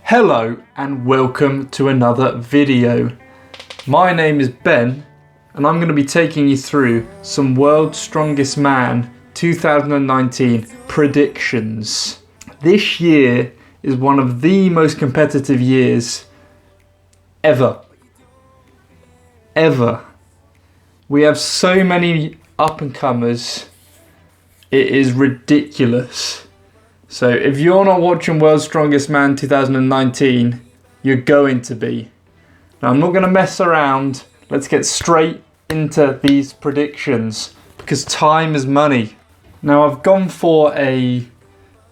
Hello and welcome to another video. My name is Ben and I'm going to be taking you through some World's Strongest Man 2019 predictions. This year is one of the most competitive years ever. We have so many up and comers, it is ridiculous. So if you're not watching World's Strongest Man 2019, you're going to be. Now I'm not going to mess around. Let's get straight into these predictions because time is money. Now I've gone for a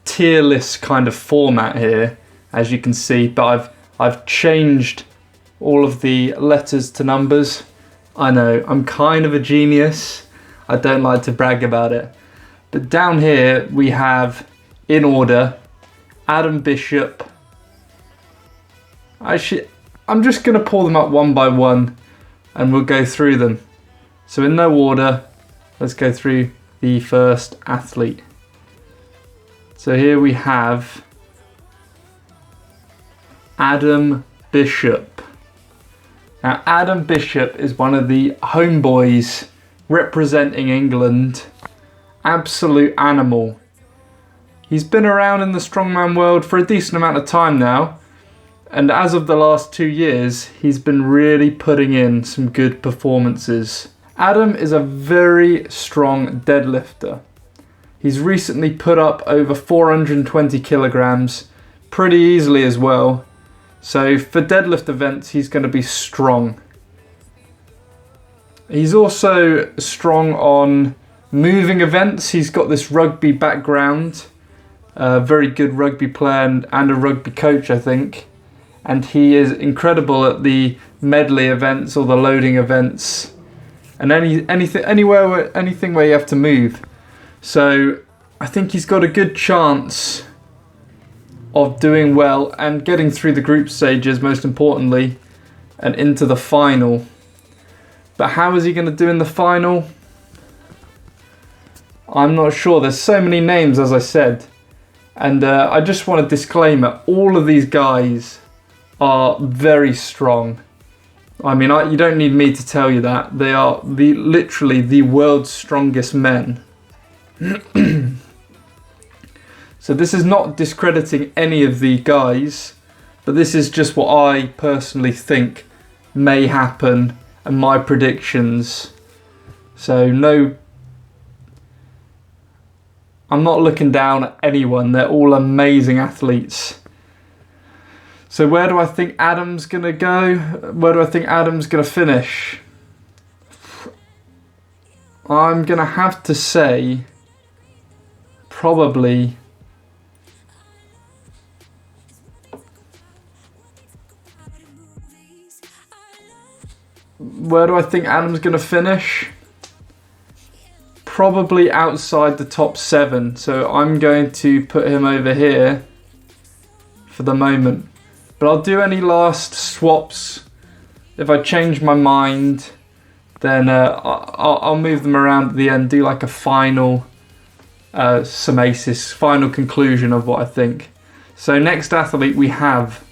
tier list kind of format here, as you can see, but I've changed all of the letters to numbers. I know, I'm kind of a genius. I don't like to brag about it. But down here we have, in order, Adam Bishop. Actually, I'm just going to pull them up one by one and we'll go through them. So in no order, let's go through the first athlete. So here we have Adam Bishop. Now Adam Bishop is one of the homeboys representing England. Absolute animal. He's been around in the strongman world for a decent amount of time now, and as of the last 2 years, he's been really putting in some good performances. Adam is a very strong deadlifter. He's recently put up over 420 kilograms, pretty easily as well. So for deadlift events, he's going to be strong. He's also strong on moving events. He's got this rugby background. A very good rugby player and a rugby coach, I think. And he is incredible at the medley events or the loading events and anything where you have to move. So I think he's got a good chance of doing well and getting through the group stages, most importantly, and into the final. But how is he going to do in the final? I'm not sure. There's so many names, as I said. And I just want a disclaimer, all of these guys are very strong. I mean, you don't need me to tell you that. They are literally the world's strongest men. So this is not discrediting any of the guys, but this is just what I personally think may happen and my predictions. So no, I'm not looking down at anyone. They're all amazing athletes. So where do I think Adam's going to go? Where do I think Adam's going to finish? I'm going to have to say probably where do I think Adam's going to finish? Probably outside the top 7, so I'm going to put him over here for the moment. But I'll do any last swaps. If I change my mind, then I'll move them around at the end, do like a final summasis, final conclusion of what I think. So next athlete we have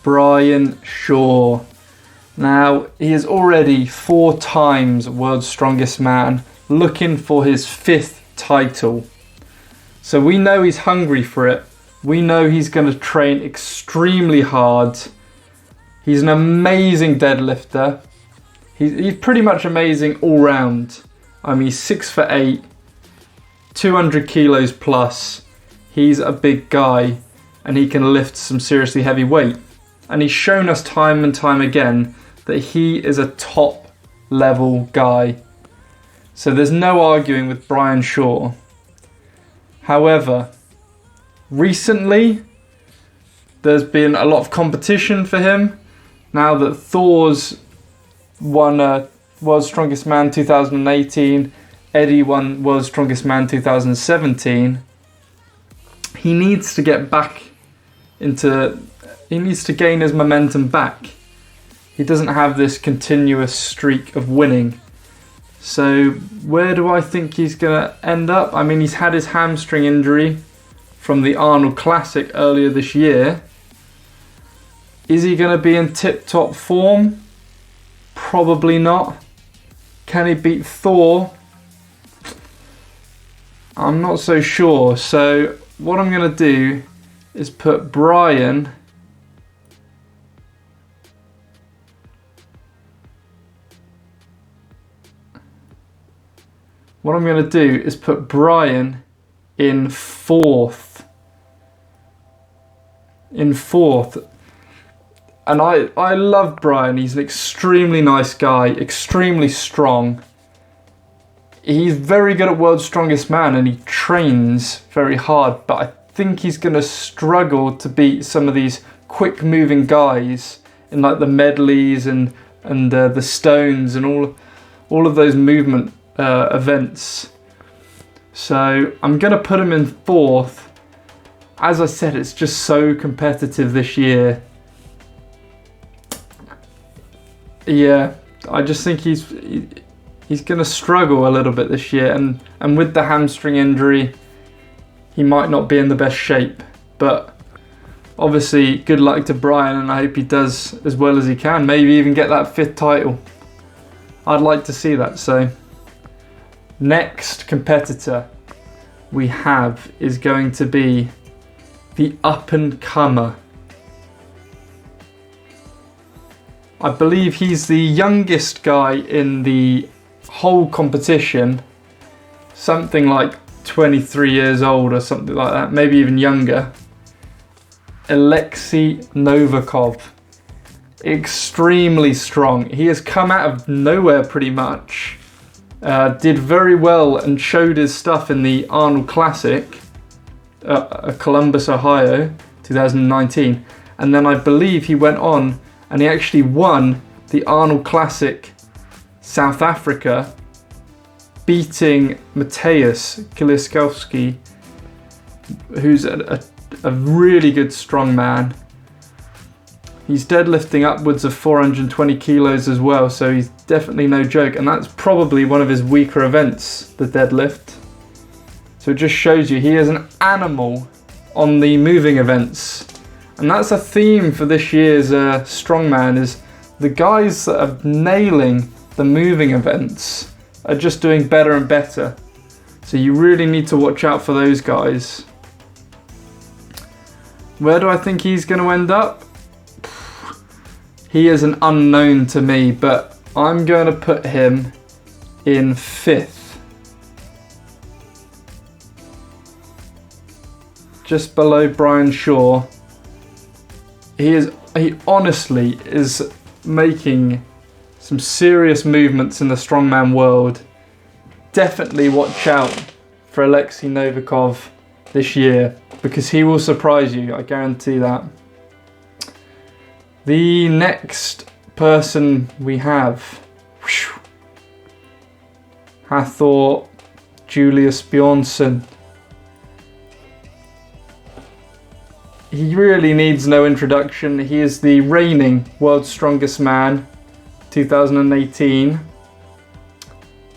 Bryan Shaw. Now, he is already 4 times World's Strongest Man, looking for his 5th title. So we know he's hungry for it. We know he's going to train extremely hard. He's an amazing deadlifter. He's pretty much amazing all round. I mean, he's 6'8", 200 kilos plus. He's a big guy and he can lift some seriously heavy weight. And he's shown us time and time again that he is a top level guy. So there's no arguing with Bryan Shaw. However, recently there's been a lot of competition for him. Now that Thor's won World's Strongest Man 2018, Eddie won World's Strongest Man 2017, he needs to get back into... He needs to gain his momentum back. He doesn't have this continuous streak of winning. So where do I think he's going to end up? I mean, he's had his hamstring injury from the Arnold Classic earlier this year. Is he going to be in tip-top form? Probably not. Can he beat Thor? I'm not so sure. So what I'm going to do is put Bryan in fourth. And I love Bryan. He's an extremely nice guy, extremely strong. He's very good at World's Strongest Man and he trains very hard, but I think he's going to struggle to beat some of these quick moving guys in like the medleys and the stones and all of those movement events. So I'm going to put him in fourth. As I said, it's just so competitive this year. Yeah, I just think he's going to struggle a little bit this year, and with the hamstring injury, he might not be in the best shape. But obviously, good luck to Bryan, and I hope he does as well as he can. Maybe even get that 5th title. I'd like to see that. So, next competitor we have is going to be the up-and-comer. I believe he's the youngest guy in the whole competition, something like 23 years old or something like that, maybe even younger. Aleksey Novikov, extremely strong. He has come out of nowhere pretty much. Did very well and showed his stuff in the Arnold Classic, Columbus, Ohio, 2019. And then I believe he went on and he actually won the Arnold Classic South Africa, beating Mateusz Kiliskowski, who's a really good strong man. He's deadlifting upwards of 420 kilos as well, so he's definitely no joke. And that's probably one of his weaker events, the deadlift. So it just shows you he is an animal on the moving events. And that's a theme for this year's strongman, is the guys that are nailing the moving events are just doing better and better. So you really need to watch out for those guys. Where do I think he's going to end up? He is an unknown to me, but I'm going to put him in 5th. Just below Bryan Shaw. He honestly is making some serious movements in the strongman world. Definitely watch out for Aleksey Novikov this year, because he will surprise you, I guarantee that. The next person we have, Hathor Julius Be Onson. He really needs no introduction. He is the reigning World's Strongest Man, 2018.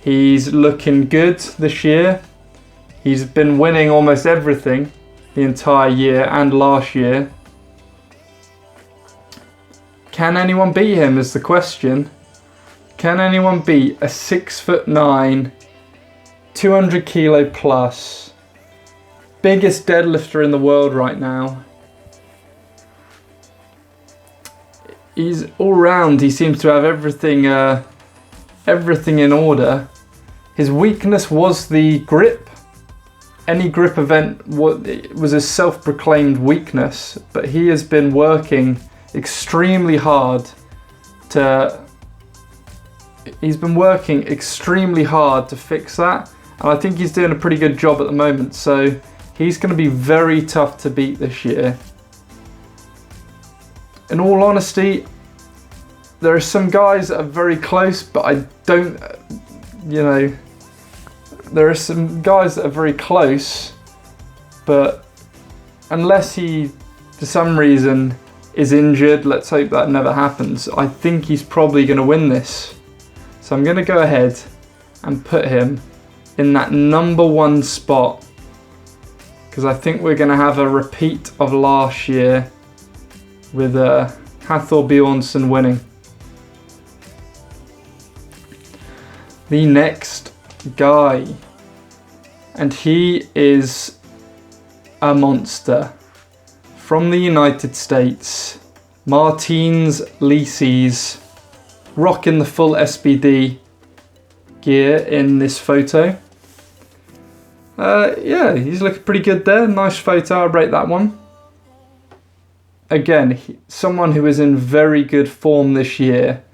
He's looking good this year. He's been winning almost everything the entire year and last year. Can anyone beat him is the question. Can anyone beat a 6'9", 200 kilo plus, biggest deadlifter in the world right now? He's all round. He seems to have everything in order. His weakness was the grip. Any grip event was a self-proclaimed weakness, but he has been working extremely hard to fix that, and I think he's doing a pretty good job at the moment. So he's going to be very tough to beat this year. In all honesty, there are some guys that are very close, but I don't, there are some guys that are very close, but unless he, for some reason, is injured, let's hope that never happens, I think he's probably going to win this. So I'm going to go ahead and put him in that number 1 spot, because I think we're going to have a repeat of last year with Aleksey Be Onson winning. The next guy, and he is a monster from the United States. Martins Leases, rocking the full SBD gear in this photo. Yeah, he's looking pretty good there. Nice photo, I'll rate that one. Again, someone who is in very good form this year.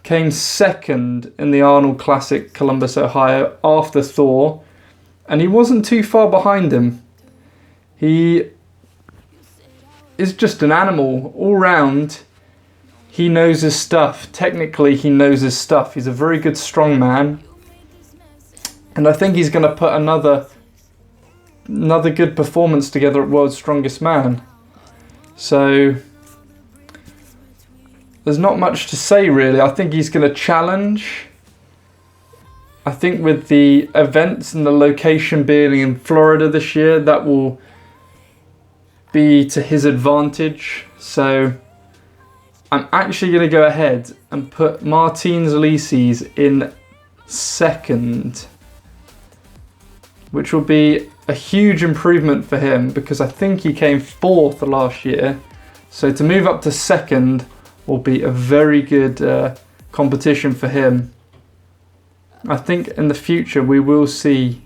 Came second in the Arnold Classic Columbus, Ohio after Thor, and he wasn't too far behind him. He is just an animal all round. He knows his stuff. Technically, he knows his stuff. He's a very good strongman, and I think he's going to put another good performance together at World's Strongest Man. So there's not much to say really. I think he's going to challenge. I think with the events and the location being in Florida this year, that will be to his advantage. So I'm actually going to go ahead and put Martins Leases in second, which will be a huge improvement for him because I think he came 4th last year. So to move up to second will be a very good competition for him. I think in the future we will see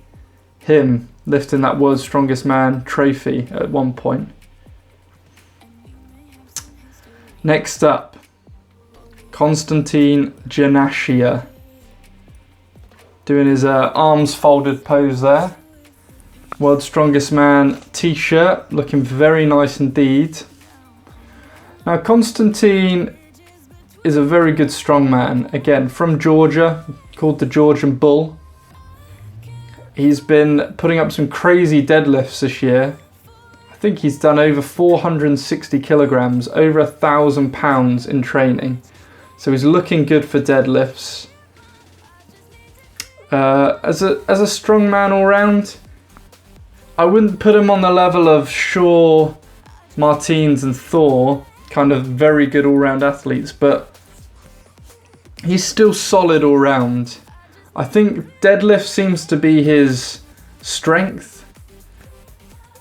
him lifting that World's Strongest Man trophy at one point. Next up, Constantine Janeshia, doing his arms folded pose there. World's Strongest Man t-shirt, looking very nice indeed. Now Constantine is a very good strongman, again from Georgia, called the Georgian Bull. He's been putting up some crazy deadlifts this year. I think he's done over 460 kilograms, over 1,000 pounds in training. So he's looking good for deadlifts. As a strongman all round, I wouldn't put him on the level of Shaw, Martins and Thor, kind of very good all-round athletes, but he's still solid all round. I think deadlift seems to be his strength.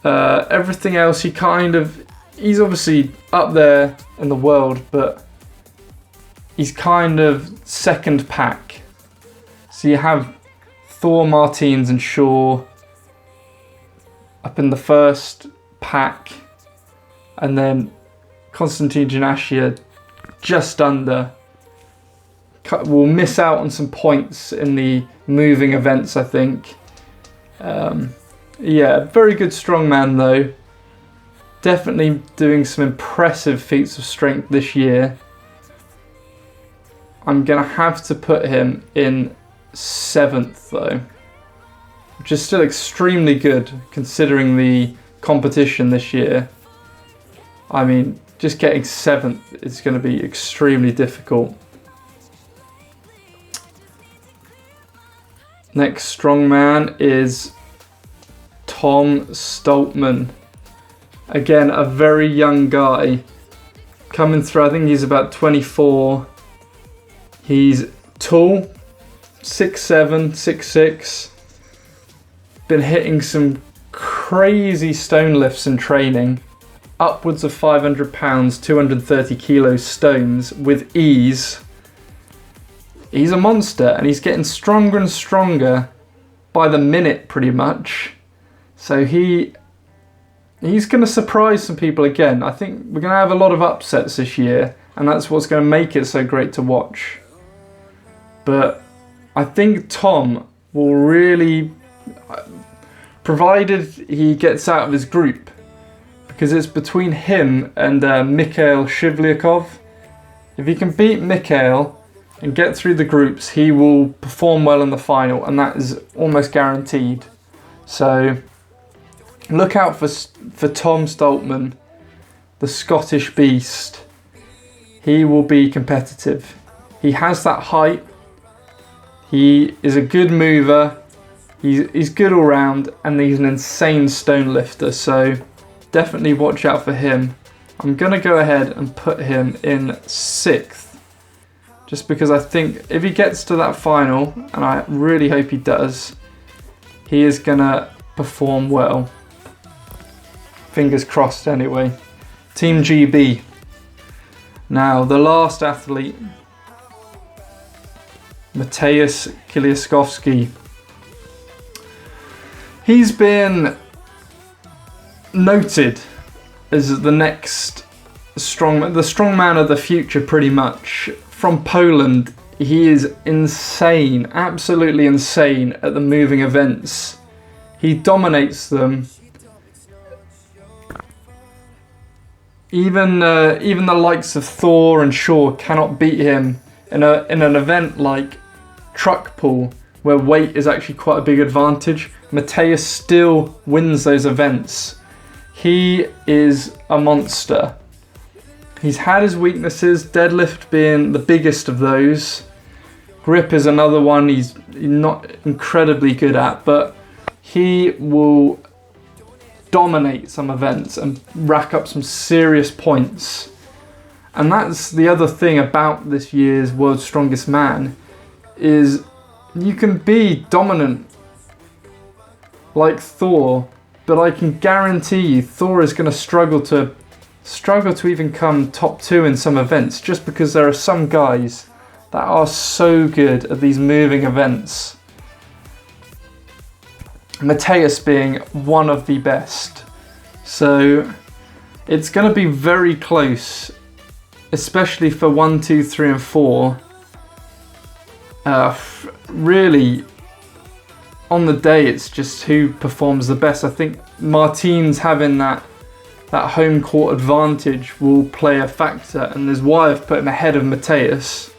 Everything else, he's obviously up there in the world, but he's kind of second pack. So you have Thor, Martins and Shaw up in the first pack, and then Constantine Janeshia just under. Will miss out on some points in the moving events, I think. Yeah, very good strongman though. Definitely doing some impressive feats of strength this year. I'm going to have to put him in 7th though, which is still extremely good considering the competition this year. I mean, just getting 7th is going to be extremely difficult. Next strongman is Tom Stoltman. Again, a very young guy coming through. I think he's about 24. He's tall, 6'7", 6'6". Been hitting some crazy stone lifts in training. Upwards of 500 pounds, 230 kilos stones with ease. He's a monster and he's getting stronger and stronger by the minute pretty much. So he's going to surprise some people again. I think we're going to have a lot of upsets this year, and that's what's going to make it so great to watch. But I think Tom will really, provided he gets out of his group, because it's between him and Mikhail Shivlyakov. If he can beat Mikhail and get through the groups, he will perform well in the final, and that is almost guaranteed. So look out for Tom Stoltman, the Scottish beast. He will be competitive. He has that height. He is a good mover, he's good all round, and he's an insane stone lifter, so definitely watch out for him. I'm going to go ahead and put him in 6th, just because I think if he gets to that final, and I really hope he does, he is going to perform well. Fingers crossed anyway. Team GB. Now, the last athlete, Mateusz Kiliaskowski. He's been noted as the next strongman, the strongman of the future pretty much. From Poland, he is insane, absolutely insane at the moving events. He dominates them. Even the likes of Thor and Shaw cannot beat him in an event like truck pull, where weight is actually quite a big advantage. Mateusz still wins those events. He is a monster. He's had his weaknesses, deadlift being the biggest of those. Grip is another one he's not incredibly good at, but he will dominate some events and rack up some serious points. And that's the other thing about this year's World's Strongest Man, is you can be dominant like Thor, but I can guarantee you Thor is going to struggle to even come top 2 in some events, just because there are some guys that are so good at these moving events. Mateusz being one of the best. So it's going to be very close, especially for 1, 2, 3 and 4. Really, on the day, it's just who performs the best. I think Martin's having that home court advantage will play a factor, and is why I've put him ahead of Mateusz.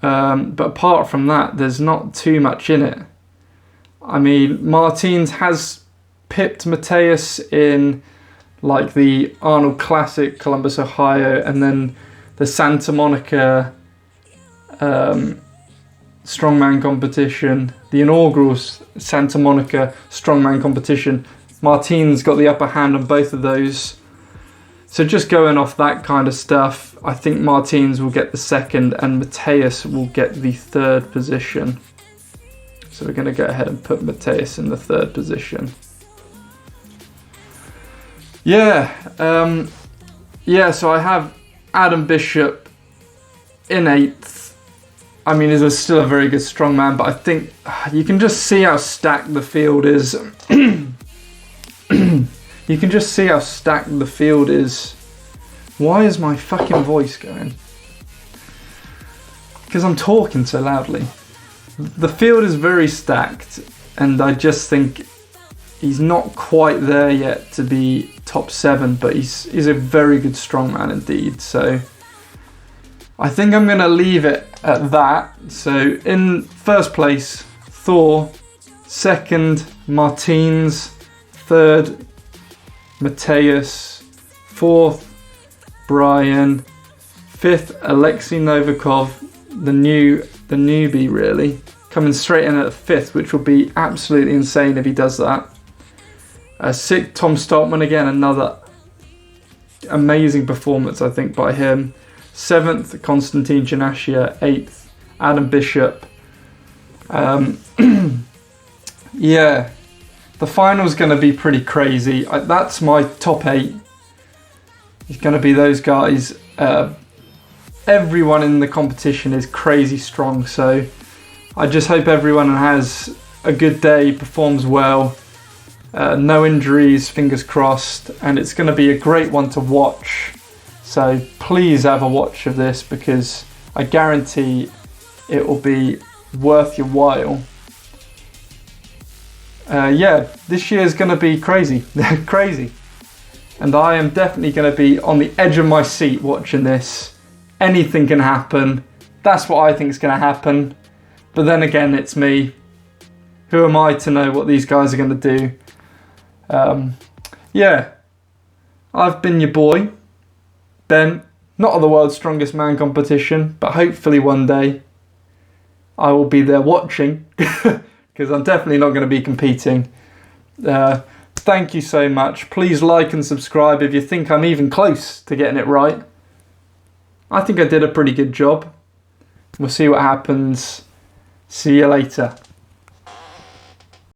But apart from that, there's not too much in it. I mean, Martins has pipped Mateusz in like the Arnold Classic, Columbus, Ohio, and then the Santa Monica strongman competition, the inaugural Santa Monica strongman competition. Martins got the upper hand on both of those. So just going off that kind of stuff, I think Martins will get the 2nd and Mateusz will get the 3rd position. So we're going to go ahead and put Mateusz in the 3rd position. So I have Adam Bishop in 8th. I mean, he's still a very good strongman, but I think you can just see how stacked the field is. You can just see how stacked the field is. Why is my fucking voice going? Because I'm talking so loudly. The field is very stacked, and I just think he's not quite there yet to be top 7, but he's a very good strongman indeed. So I think I'm going to leave it at that. So in 1st place, Thor. 2nd, Martins. 3rd, Mateusz. 4th, Bryan. 5th, Aleksey Novikov, the newbie really, coming straight in at 5th, which will be absolutely insane if he does that. 6th, Tom Stoltman, again another amazing performance I think by him. 7th, Constantine Janeshia. 8th, Adam Bishop. The final's going to be pretty crazy. That's my top 8. It's going to be those guys. Everyone in the competition is crazy strong, so I just hope everyone has a good day, performs well, no injuries, fingers crossed, and it's going to be a great one to watch. So please have a watch of this, because I guarantee it will be worth your while. This year is going to be crazy. Crazy. And I am definitely going to be on the edge of my seat watching this. Anything can happen. That's what I think is going to happen. But then again, it's me. Who am I to know what these guys are going to do? I've been your boy, Ben. Not at the World's Strongest Man competition, but hopefully one day. I will be there watching because I'm definitely not going to be competing. Thank you so much. Please like and subscribe if you think I'm even close to getting it right. I think I did a pretty good job. We'll see what happens. See you later.